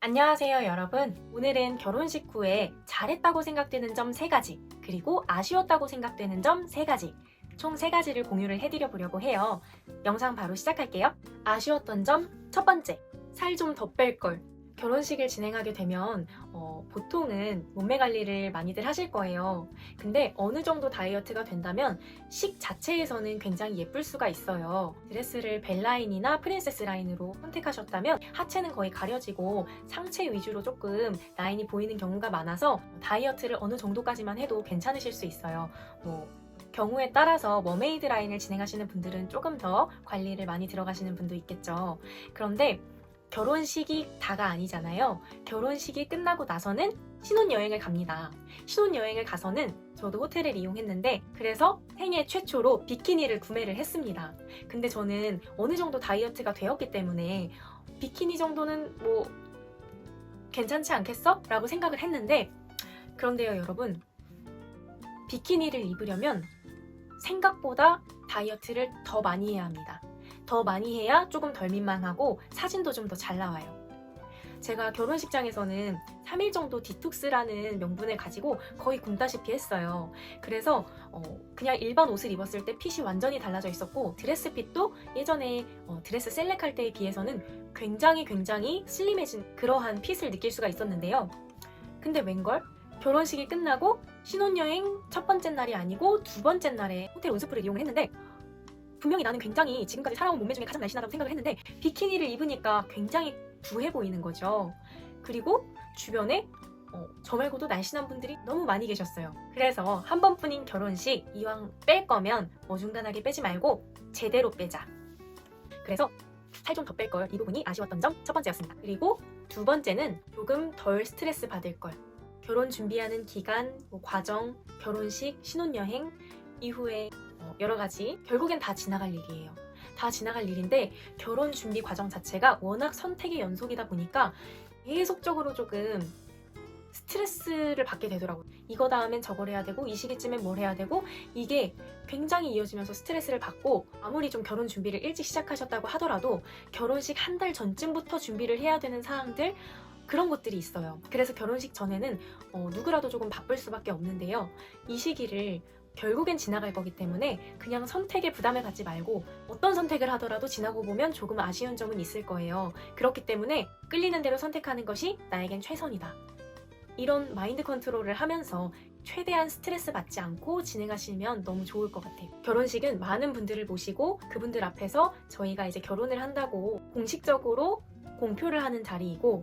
안녕하세요, 여러분. 오늘은 결혼식 후에 잘했다고 생각되는 점 3가지, 그리고 아쉬웠다고 생각되는 점 3가지, 총 3가지를 공유를 해드려 보려고 해요. 영상 바로 시작할게요. 아쉬웠던 점 첫 번째, 살 좀 더 뺄 걸. 결혼식을 진행하게 되면 보통은 몸매 관리를 많이들 하실 거예요. 근데 어느 정도 다이어트가 된다면 식 자체에서는 굉장히 예쁠 수가 있어요. 드레스를 벨라인이나 프린세스 라인으로 선택하셨다면 하체는 거의 가려지고 상체 위주로 조금 라인이 보이는 경우가 많아서 다이어트를 어느 정도까지만 해도 괜찮으실 수 있어요. 경우에 따라서 머메이드 라인을 진행하시는 분들은 조금 더 관리를 많이 들어가시는 분도 있겠죠. 그런데 결혼식이 다가 아니잖아요. 결혼식이 끝나고 나서는 신혼여행을 갑니다. 신혼여행을 가서는 저도 호텔을 이용했는데 그래서 생애 최초로 비키니를 구매를 했습니다. 근데 저는 어느 정도 다이어트가 되었기 때문에 비키니 정도는 괜찮지 않겠어? 라고 생각을 했는데 그런데요, 여러분, 비키니를 입으려면 생각보다 다이어트를 더 많이 해야 합니다. 더 많이 해야 조금 덜 민망하고 사진도 좀 더 잘 나와요. 제가 결혼식장에서는 3일 정도 디톡스라는 명분을 가지고 거의 굶다시피 했어요. 그래서 그냥 일반 옷을 입었을 때 핏이 완전히 달라져 있었고 드레스 핏도 예전에 드레스 셀렉할 때에 비해서는 굉장히 슬림해진 그러한 핏을 느낄 수가 있었는데요. 근데 웬걸? 결혼식이 끝나고 신혼여행 첫 번째 날이 아니고 두 번째 날에 호텔 온스프를 이용을 했는데 분명히 나는 굉장히 지금까지 살아온 몸매 중에 가장 날씬하다고 생각을 했는데 비키니를 입으니까 굉장히 부해 보이는 거죠. 그리고 주변에 저 말고도 날씬한 분들이 너무 많이 계셨어요. 그래서 한 번뿐인 결혼식 이왕 뺄 거면 어중간하게 빼지 말고 제대로 빼자. 그래서 살 좀 더 뺄 걸, 이 부분이 아쉬웠던 점 첫 번째였습니다. 그리고 두 번째는 조금 덜 스트레스 받을 걸. 결혼 준비하는 기간, 과정, 결혼식, 신혼여행 이후에 여러 가지 결국엔 다 지나갈 일이에요. 다 지나갈 일인데 결혼 준비 과정 자체가 워낙 선택의 연속이다 보니까 계속적으로 조금 스트레스를 받게 되더라고요. 이거 다음엔 저걸 해야 되고 이 시기쯤엔 뭘 해야 되고 이게 굉장히 이어지면서 스트레스를 받고 아무리 좀 결혼 준비를 일찍 시작하셨다고 하더라도 결혼식 한 달 전쯤부터 준비를 해야 되는 사항들 그런 것들이 있어요. 그래서 결혼식 전에는 누구라도 조금 바쁠 수밖에 없는데요. 이 시기를 결국엔 지나갈 거기 때문에 그냥 선택에 부담을 갖지 말고 어떤 선택을 하더라도 지나고 보면 조금 아쉬운 점은 있을 거예요. 그렇기 때문에 끌리는 대로 선택하는 것이 나에겐 최선이다. 이런 마인드 컨트롤을 하면서 최대한 스트레스 받지 않고 진행하시면 너무 좋을 것 같아요. 결혼식은 많은 분들을 모시고 그분들 앞에서 저희가 이제 결혼을 한다고 공식적으로 공표를 하는 자리이고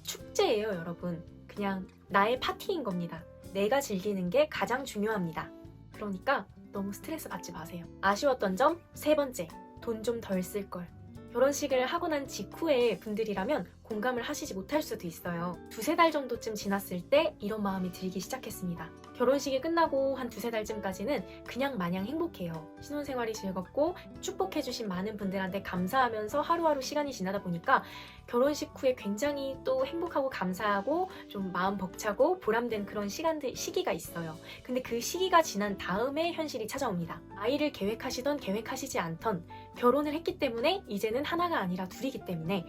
축제예요, 여러분. 그냥 나의 파티인 겁니다. 내가 즐기는 게 가장 중요합니다. 그러니까 너무 스트레스 받지 마세요. 아쉬웠던 점 세 번째, 돈 좀 덜 쓸 걸. 결혼식을 하고 난 직후에 분들이라면 공감을 하시지 못할 수도 있어요. 2-3달 정도쯤 지났을 때 이런 마음이 들기 시작했습니다. 결혼식이 끝나고 한 2-3달쯤까지는 그냥 마냥 행복해요. 신혼생활이 즐겁고 축복해주신 많은 분들한테 감사하면서 하루하루 시간이 지나다 보니까 결혼식 후에 굉장히 또 행복하고 감사하고 좀 마음 벅차고 보람된 그런 시기가 있어요. 근데 그 시기가 지난 다음에 현실이 찾아옵니다. 아이를 계획하시던 계획하시지 않던 결혼을 했기 때문에 이제는 하나가 아니라 둘이기 때문에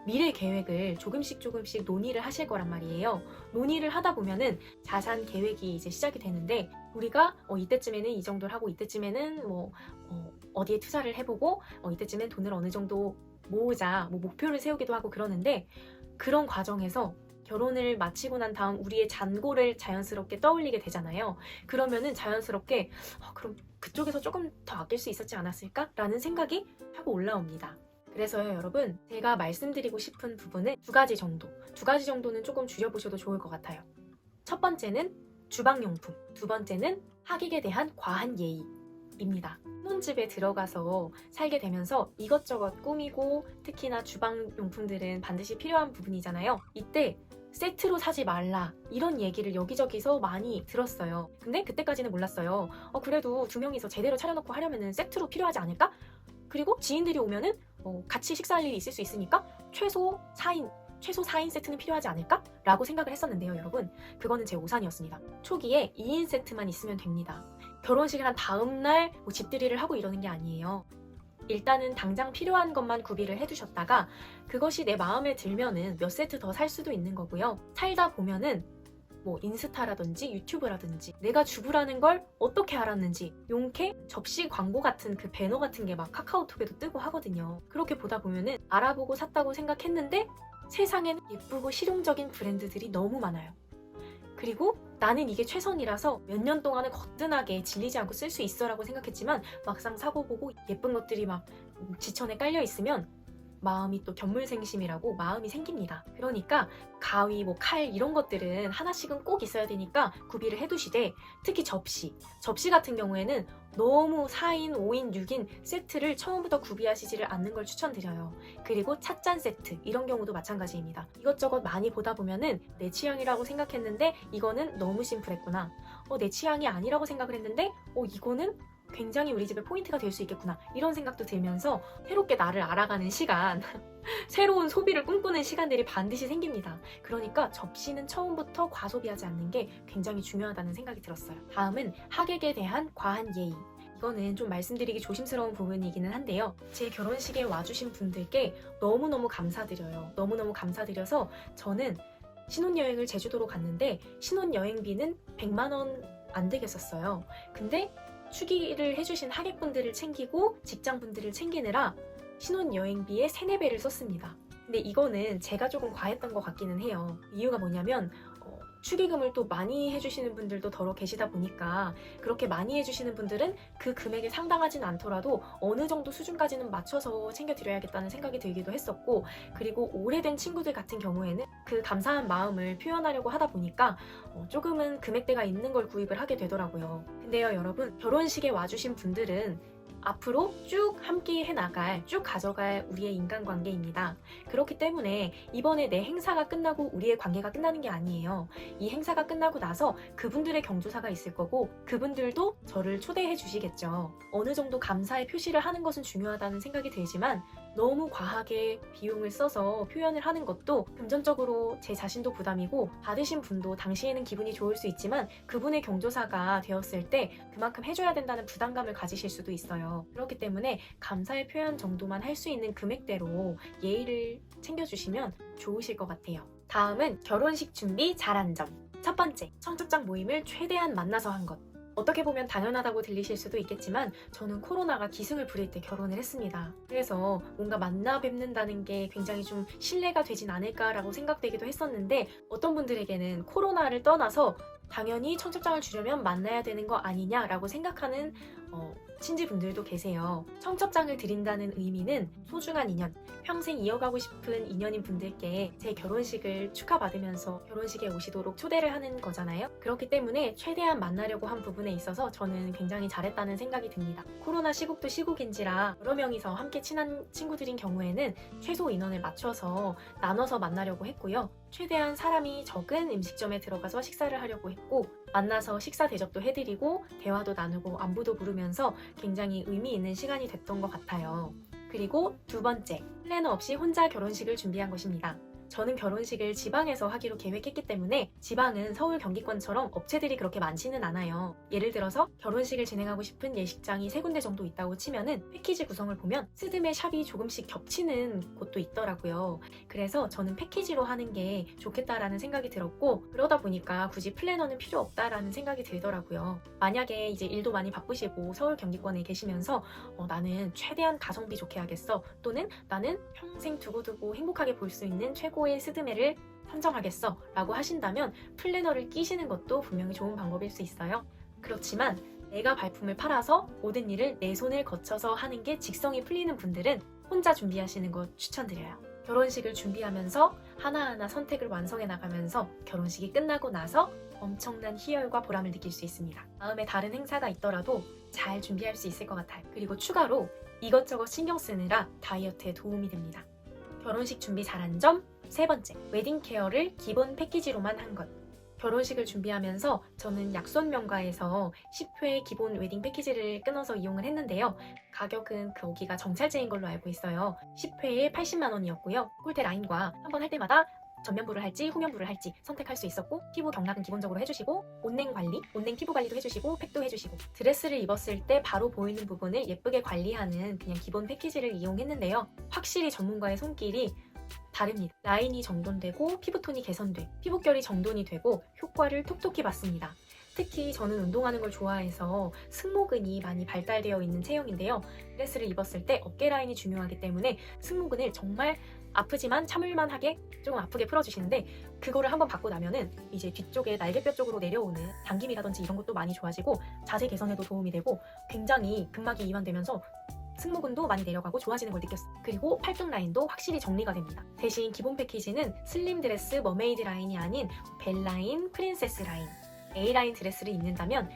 미래 계획을 조금씩 논의를 하실 거란 말이에요. 논의를 하다 보면은 자산 계획이 이제 시작이 되는데 우리가 이때쯤에는 이 정도를 하고 이때쯤에는 어디에 투자를 해보고 이때쯤엔 돈을 어느 정도 모으자 목표를 세우기도 하고 그러는데 그런 과정에서 결혼을 마치고 난 다음 우리의 잔고를 자연스럽게 떠올리게 되잖아요. 그러면은 자연스럽게 그럼 그쪽에서 조금 더 아낄 수 있었지 않았을까? 라는 생각이 하고 올라옵니다. 그래서요, 여러분, 제가 말씀드리고 싶은 부분은 2가지 정도는 조금 줄여보셔도 좋을 것 같아요. 첫 번째는 주방용품, 두 번째는 하객에 대한 과한 예의입니다. 신혼집에 들어가서 살게 되면서 이것저것 꾸미고 특히나 주방용품들은 반드시 필요한 부분이잖아요. 이때 세트로 사지 말라 이런 얘기를 여기저기서 많이 들었어요. 근데 그때까지는 몰랐어요. 그래도 2명이서 제대로 차려놓고 하려면 세트로 필요하지 않을까? 그리고 지인들이 오면은 같이 식사할 일이 있을 수 있으니까 최소 4인 세트는 필요하지 않을까? 라고 생각을 했었는데요, 여러분. 그거는 제 오산이었습니다. 초기에 2인 세트만 있으면 됩니다. 결혼식을 한 다음날 집들이를 하고 이러는 게 아니에요. 일단은 당장 필요한 것만 구비를 해두셨다가 그것이 내 마음에 들면은 몇 세트 더 살 수도 있는 거고요. 살다 보면은 뭐 인스타라든지 유튜브라든지 내가 주부라는 걸 어떻게 알았는지 용케 접시 광고 같은 그 배너 같은 게 막 카카오톡에도 뜨고 하거든요. 그렇게 보다 보면은 알아보고 샀다고 생각했는데 세상에는 예쁘고 실용적인 브랜드들이 너무 많아요. 그리고 나는 이게 최선이라서 몇 년 동안은 거뜬하게 질리지 않고 쓸 수 있어라고 생각했지만 막상 사고 보고 예쁜 것들이 막 지천에 깔려 있으면 마음이 또 견물생심이라고 마음이 생깁니다. 그러니까 가위, 뭐 칼 이런 것들은 하나씩은 꼭 있어야 되니까 구비를 해두시되 특히 접시 같은 경우에는 너무 4인, 5인, 6인 세트를 처음부터 구비하시지를 않는 걸 추천드려요. 그리고 찻잔 세트 이런 경우도 마찬가지입니다. 이것저것 많이 보다 보면은 내 취향이라고 생각했는데 이거는 너무 심플했구나. 내 취향이 아니라고 생각을 했는데 이거는 굉장히 우리 집에 포인트가 될 수 있겠구나 이런 생각도 들면서 새롭게 나를 알아가는 시간 새로운 소비를 꿈꾸는 시간들이 반드시 생깁니다. 그러니까 접시는 처음부터 과소비하지 않는 게 굉장히 중요하다는 생각이 들었어요. 다음은 하객에 대한 과한 예의. 이거는 좀 말씀드리기 조심스러운 부분이기는 한데요. 제 결혼식에 와주신 분들께 너무너무 감사드려요. 너무너무 감사드려서 저는 신혼여행을 제주도로 갔는데 신혼여행비는 100만 원 안 되겠었어요. 근데 축의를 해주신 하객분들을 챙기고 직장분들을 챙기느라 신혼여행비의 3, 4배를 썼습니다. 근데 이거는 제가 조금 과했던 것 같기는 해요. 이유가 뭐냐면 축의금을 또 많이 해주시는 분들도 더러 계시다 보니까 그렇게 많이 해주시는 분들은 그 금액에 상당하진 않더라도 어느 정도 수준까지는 맞춰서 챙겨드려야겠다는 생각이 들기도 했었고, 그리고 오래된 친구들 같은 경우에는 그 감사한 마음을 표현하려고 하다 보니까 조금은 금액대가 있는 걸 구입을 하게 되더라고요. 근데요 여러분, 결혼식에 와주신 분들은 앞으로 쭉 함께 해나갈, 쭉 가져갈 우리의 인간관계입니다. 그렇기 때문에 이번에 내 행사가 끝나고 우리의 관계가 끝나는 게 아니에요. 이 행사가 끝나고 나서 그분들의 경조사가 있을 거고 그분들도 저를 초대해 주시겠죠. 어느 정도 감사의 표시를 하는 것은 중요하다는 생각이 들지만 너무 과하게 비용을 써서 표현을 하는 것도 금전적으로 제 자신도 부담이고 받으신 분도 당시에는 기분이 좋을 수 있지만 그분의 경조사가 되었을 때 그만큼 해줘야 된다는 부담감을 가지실 수도 있어요. 그렇기 때문에 감사의 표현 정도만 할 수 있는 금액대로 예의를 챙겨주시면 좋으실 것 같아요. 다음은 결혼식 준비 잘한 점. 첫 번째, 청첩장 모임을 최대한 만나서 한 것. 어떻게 보면 당연하다고 들리실 수도 있겠지만 저는 코로나가 기승을 부릴 때 결혼을 했습니다. 그래서 뭔가 만나 뵙는다는 게 굉장히 좀 신뢰가 되진 않을까라고 생각되기도 했었는데 어떤 분들에게는 코로나를 떠나서 당연히 청첩장을 주려면 만나야 되는 거 아니냐라고 생각하는 친지분들도 계세요. 청첩장을 드린다는 의미는 소중한 인연, 평생 이어가고 싶은 인연인 분들께 제 결혼식을 축하받으면서 결혼식에 오시도록 초대를 하는 거잖아요. 그렇기 때문에 최대한 만나려고 한 부분에 있어서 저는 굉장히 잘했다는 생각이 듭니다. 코로나 시국도 시국인지라 여러 명이서 함께 친한 친구들인 경우에는 최소 인원을 맞춰서 나눠서 만나려고 했고요. 최대한 사람이 적은 음식점에 들어가서 식사를 하려고 했고 만나서 식사 대접도 해드리고 대화도 나누고 안부도 물으면서 굉장히 의미 있는 시간이 됐던 것 같아요. 그리고 두 번째, 플래너 없이 혼자 결혼식을 준비한 것입니다. 저는 결혼식을 지방에서 하기로 계획했기 때문에 지방은 서울 경기권처럼 업체들이 그렇게 많지는 않아요. 예를 들어서 결혼식을 진행하고 싶은 예식장이 3군데 정도 있다고 치면은 패키지 구성을 보면 스드메 샵이 조금씩 겹치는 곳도 있더라고요. 그래서 저는 패키지로 하는 게 좋겠다라는 생각이 들었고 그러다 보니까 굳이 플래너는 필요 없다라는 생각이 들더라고요. 만약에 이제 일도 많이 바쁘시고 서울 경기권에 계시면서 나는 최대한 가성비 좋게 하겠어, 또는 나는 평생 두고두고 행복하게 볼 수 있는 최고의 스드메를 선정하겠어 라고 하신다면 플래너를 끼시는 것도 분명히 좋은 방법일 수 있어요. 그렇지만 내가 발품을 팔아서 모든 일을 내 손을 거쳐서 하는 게 직성이 풀리는 분들은 혼자 준비하시는 거 추천드려요. 결혼식을 준비하면서 하나하나 선택을 완성해 나가면서 결혼식이 끝나고 나서 엄청난 희열과 보람을 느낄 수 있습니다. 다음에 다른 행사가 있더라도 잘 준비할 수 있을 것 같아요. 그리고 추가로 이것저것 신경 쓰느라 다이어트에 도움이 됩니다. 결혼식 준비 잘한 점. 세 번째, 웨딩 케어를 기본 패키지로만 한 것. 결혼식을 준비하면서 저는 약손명가에서 10회 기본 웨딩 패키지를 끊어서 이용을 했는데요. 가격은 거기가 정찰제인 걸로 알고 있어요. 10회에 80만 원이었고요. 홀대 라인과 한 번 할 때마다 전면부를 할지 후면부를 할지 선택할 수 있었고 피부 경락은 기본적으로 해주시고 온냉 관리, 온냉 피부 관리도 해주시고 팩도 해주시고 드레스를 입었을 때 바로 보이는 부분을 예쁘게 관리하는 그냥 기본 패키지를 이용했는데요. 확실히 전문가의 손길이 다릅니다. 라인이 정돈되고 피부톤이 개선돼 피부결이 정돈이 되고 효과를 톡톡히 봤습니다. 특히 저는 운동하는 걸 좋아해서 승모근이 많이 발달되어 있는 체형인데요. 드레스를 입었을 때 어깨 라인이 중요하기 때문에 승모근을 정말 아프지만 참을만하게 조금 아프게 풀어주시는데 그거를 한번 받고 나면은 이제 뒤쪽에 날개뼈 쪽으로 내려오는 당김이라든지 이런 것도 많이 좋아지고 자세 개선에도 도움이 되고 굉장히 근막이 이완되면서 승모근도 많이 내려가고 좋아지는 걸 느꼈어요. 그리고 팔뚝 라인도 확실히 정리가 됩니다. 대신 기본 패키지는 슬림 드레스 머메이드 라인이 아닌 벨 라인, 프린세스 라인, A라인 드레스를 입는다면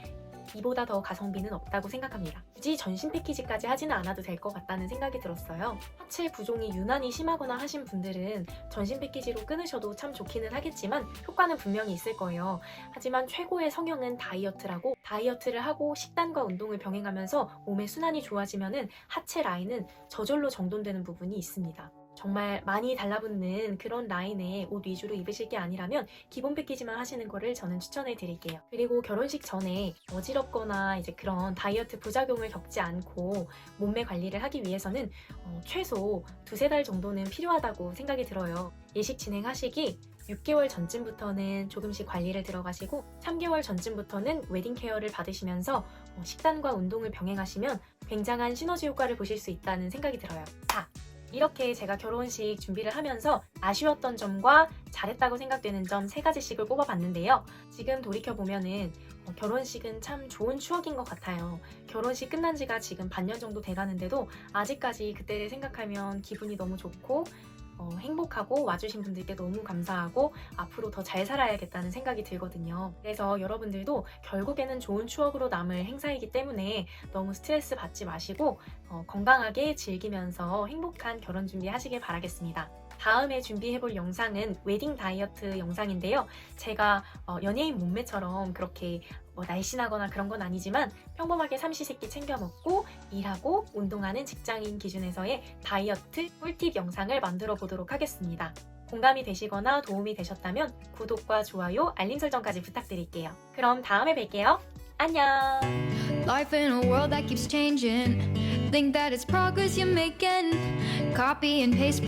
이보다 더 가성비는 없다고 생각합니다. 굳이 전신 패키지까지 하지는 않아도 될 것 같다는 생각이 들었어요. 하체 부종이 유난히 심하거나 하신 분들은 전신 패키지로 끊으셔도 참 좋기는 하겠지만 효과는 분명히 있을 거예요. 하지만 최고의 성형은 다이어트라고 다이어트를 하고 식단과 운동을 병행하면서 몸의 순환이 좋아지면은 하체 라인은 저절로 정돈되는 부분이 있습니다. 정말 많이 달라붙는 그런 라인의 옷 위주로 입으실 게 아니라면 기본 패키지만 하시는 거를 저는 추천해 드릴게요. 그리고 결혼식 전에 어지럽거나 이제 그런 다이어트 부작용을 겪지 않고 몸매 관리를 하기 위해서는 최소 2-3달 정도는 필요하다고 생각이 들어요. 예식 진행하시기 6개월 전쯤부터는 조금씩 관리를 들어가시고 3개월 전쯤부터는 웨딩 케어를 받으시면서 식단과 운동을 병행하시면 굉장한 시너지 효과를 보실 수 있다는 생각이 들어요. 이렇게 제가 결혼식 준비를 하면서 아쉬웠던 점과 잘했다고 생각되는 점 3가지씩을 꼽아봤는데요. 지금 돌이켜보면은 결혼식은 참 좋은 추억인 것 같아요. 결혼식 끝난 지가 지금 반년 정도 돼가는데도 아직까지 그때를 생각하면 기분이 너무 좋고 행복하고 와주신 분들께 너무 감사하고 앞으로 더 잘 살아야겠다는 생각이 들거든요. 그래서 여러분들도 결국에는 좋은 추억으로 남을 행사이기 때문에 너무 스트레스 받지 마시고 건강하게 즐기면서 행복한 결혼 준비 하시길 바라겠습니다. 다음에 준비해볼 영상은 웨딩 다이어트 영상인데요. 제가 연예인 몸매처럼 그렇게 날씬하거나 그런 건 아니지만 평범하게 삼시세끼 챙겨 먹고 일하고 운동하는 직장인 기준에서의 다이어트 꿀팁 영상을 만들어 보도록 하겠습니다. 공감이 되시거나 도움이 되셨다면 구독과 좋아요, 알림 설정까지 부탁드릴게요. 그럼 다음에 뵐게요. 안녕! Life in a world that keeps changing. Think that it's progress you're making. Copy and paste.